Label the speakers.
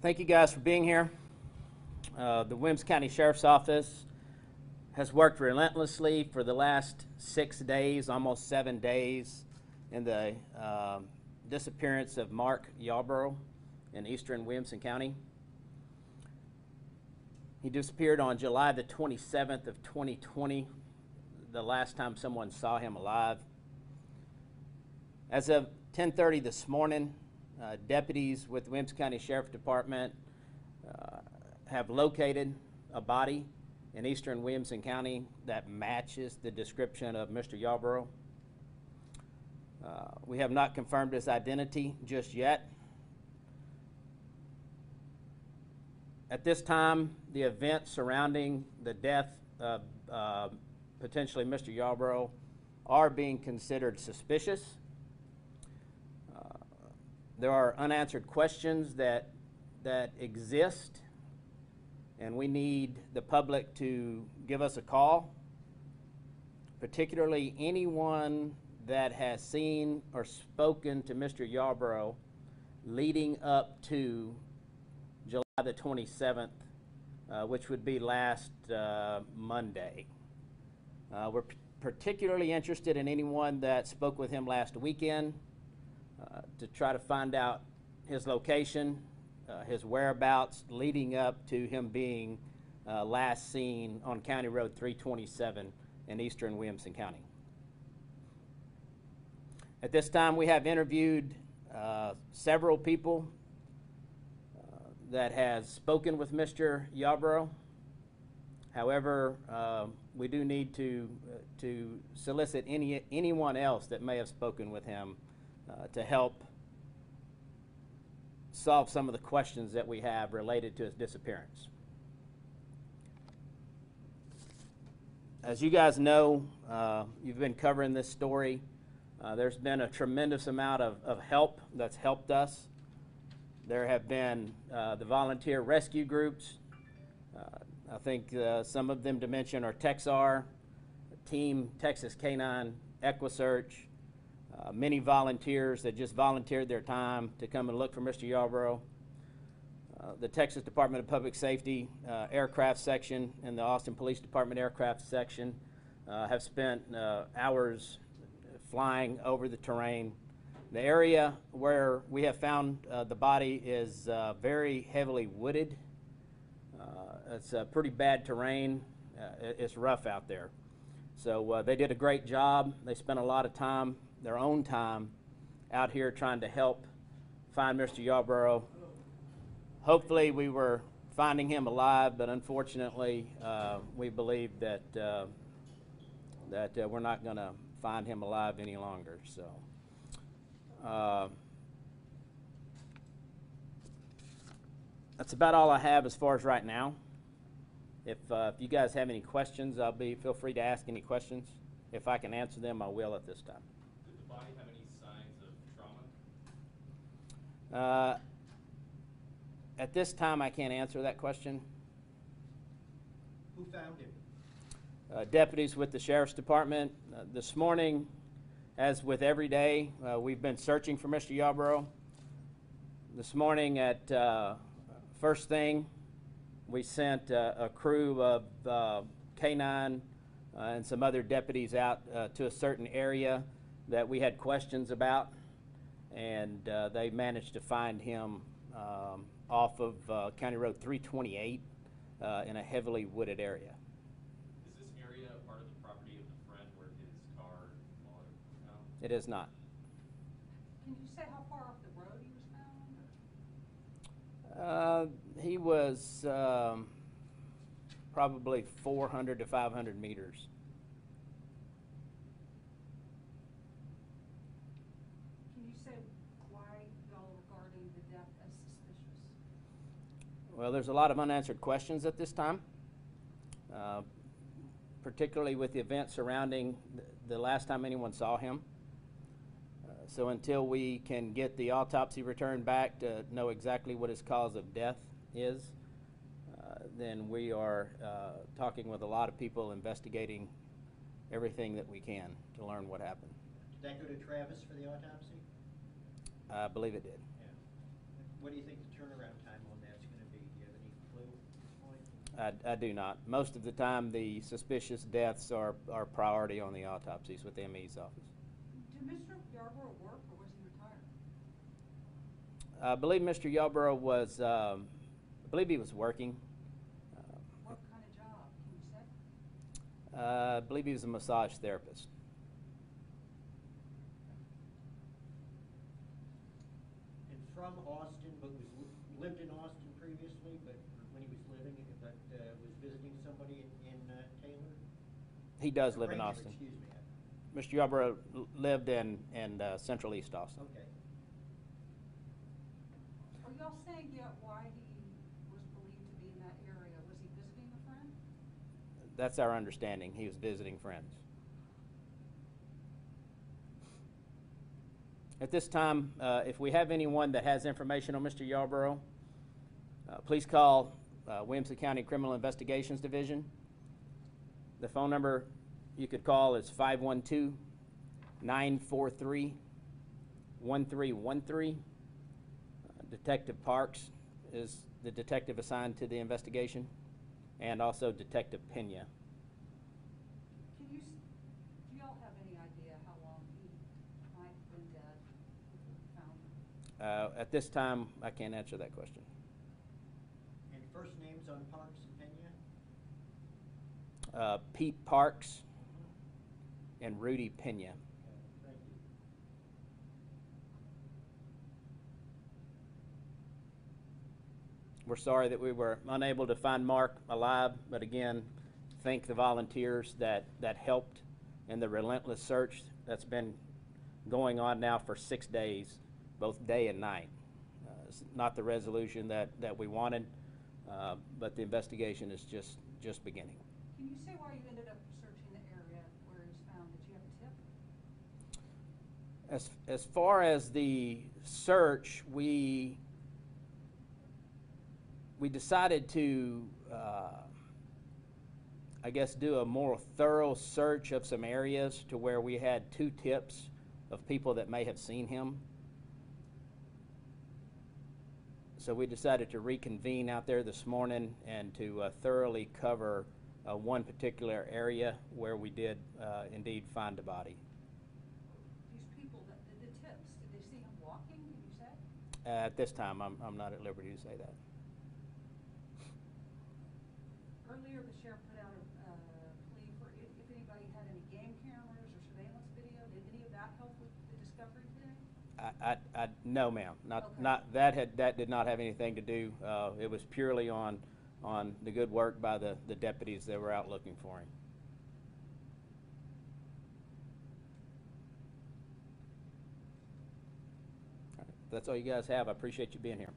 Speaker 1: Thank you guys for being here. The Williamson County Sheriff's Office has worked relentlessly for the last 6 days, almost 7 days, in the disappearance of Mark Yarbrough in eastern Williamson County. He disappeared on July the 27th of 2020, the last time someone saw him alive. As of 10:30 this morning, deputies with the Williamson County Sheriff Department have located a body in eastern Williamson County that matches the description of Mr. Yarbrough. We have not confirmed his identity just yet. At this time, the events surrounding the death of potentially Mr. Yarbrough are being considered suspicious. There are unanswered questions that exist, and we need the public to give us a call, particularly anyone that has seen or spoken to Mr. Yarbrough leading up to July the 27th, which would be last Monday. We're particularly interested in anyone that spoke with him last weekend to try to find out his location, his whereabouts leading up to him being last seen on County Road 327 in eastern Williamson County. At this time, we have interviewed several people that has spoken with Mr. Yarbrough. However, we do need to solicit anyone else that may have spoken with him to help solve some of the questions that we have related to his disappearance. As you guys know, you've been covering this story. There's been a tremendous amount of help that's helped us. There have been the volunteer rescue groups. I think some of them to mention are Texar, Team Texas Canine, EquiSearch, many volunteers that just volunteered their time to come and look for Mr. Yarbrough. The Texas Department of Public Safety aircraft section and the Austin Police Department aircraft section have spent hours flying over the terrain. The area where we have found the body is very heavily wooded. It's pretty bad terrain. It's rough out there. So they did a great job. They spent a lot of time, their own time, out here trying to help find Mr. Yarbrough. Hopefully we were finding him alive, but unfortunately we believe that we're not going to find him alive any longer. So that's about all I have as far as right now. If you guys have any questions, feel free to ask any questions. If I can answer them, I will at this time.
Speaker 2: Did the body have any signs of trauma?
Speaker 1: At this time, I can't answer that question.
Speaker 3: Who found him?
Speaker 1: Deputies with the Sheriff's Department. This morning, as with every day, we've been searching for Mr. Yarbrough. This morning at first thing, we sent a crew of K9 and some other deputies out to a certain area that we had questions about, and they managed to find him off of County Road 328 in a heavily wooded area.
Speaker 2: Is this area part of the property of the friend where his car was found?
Speaker 1: It is not.
Speaker 4: Can you say how far off the road he was found?
Speaker 1: He was probably 400 to 500 meters.
Speaker 4: Can you say why y'all regarding the death as suspicious?
Speaker 1: Well, there's a lot of unanswered questions at this time, particularly with the events surrounding the last time anyone saw him. So until we can get the autopsy returned back to know exactly what his cause of death is, then we are talking with a lot of people, investigating everything that we can to learn what happened.
Speaker 3: Did that go to Travis for the autopsy?
Speaker 1: I believe it did.
Speaker 3: Yeah. What do you think the turnaround time on that's
Speaker 1: I do not. Most of the time, the suspicious deaths are priority on the autopsies with the ME's office.
Speaker 4: Did Mr. Yarbrough work or was he retired?
Speaker 1: I believe Mr. Yarbrough was, I believe he was working.
Speaker 4: What kind of job, can you say?
Speaker 1: I believe he was a massage therapist.
Speaker 3: And from Austin, but lived in Austin previously, but when he was living, but was visiting somebody in Taylor?
Speaker 1: He does live in
Speaker 3: Granger,
Speaker 1: Austin.
Speaker 3: Excuse me.
Speaker 1: Mr. Yarbrough lived in Central East Austin.
Speaker 3: Okay.
Speaker 4: Are y'all saying yet why he was believed to be in that area? Was he visiting a friend?
Speaker 1: That's our understanding. He was visiting friends. At this time, if we have anyone that has information on Mr. Yarbrough, please call Williamson County Criminal Investigations Division. The phone number you could call is 512-943-1313. Detective Parks is the detective assigned to the investigation, and also Detective Pena.
Speaker 4: Do y'all have any idea how long he might have been dead before you found him?
Speaker 1: At this time, I can't answer that question.
Speaker 3: And first names on Parks and Pena?
Speaker 1: Pete Parks and Rudy Pena.
Speaker 3: Thank you.
Speaker 1: We're sorry that we were unable to find Mark alive, but again, thank the volunteers that helped in the relentless search that's been going on now for 6 days, both day and night. It's not the resolution that we wanted, but the investigation is just beginning.
Speaker 4: Can you say why you ended up searching the area where he was found? Did you have a tip?
Speaker 1: As far as the search, we decided to, I guess, do a more thorough search of some areas to where we had 2 tips of people that may have seen him. So we decided to reconvene out there this morning and to thoroughly cover one particular area where we did indeed find a body.
Speaker 4: These people, the tips, did they see him walking, can you say?
Speaker 1: At this time, I'm not at liberty to say that.
Speaker 4: Earlier, the sheriff put out a plea for if anybody had any game cameras or surveillance video. Did any of that help with the discovery today?
Speaker 1: No, ma'am.
Speaker 4: Okay.
Speaker 1: That did not have anything to do. It was purely on the good work by the deputies that were out looking for him. All right. That's all you guys have. I appreciate you being here.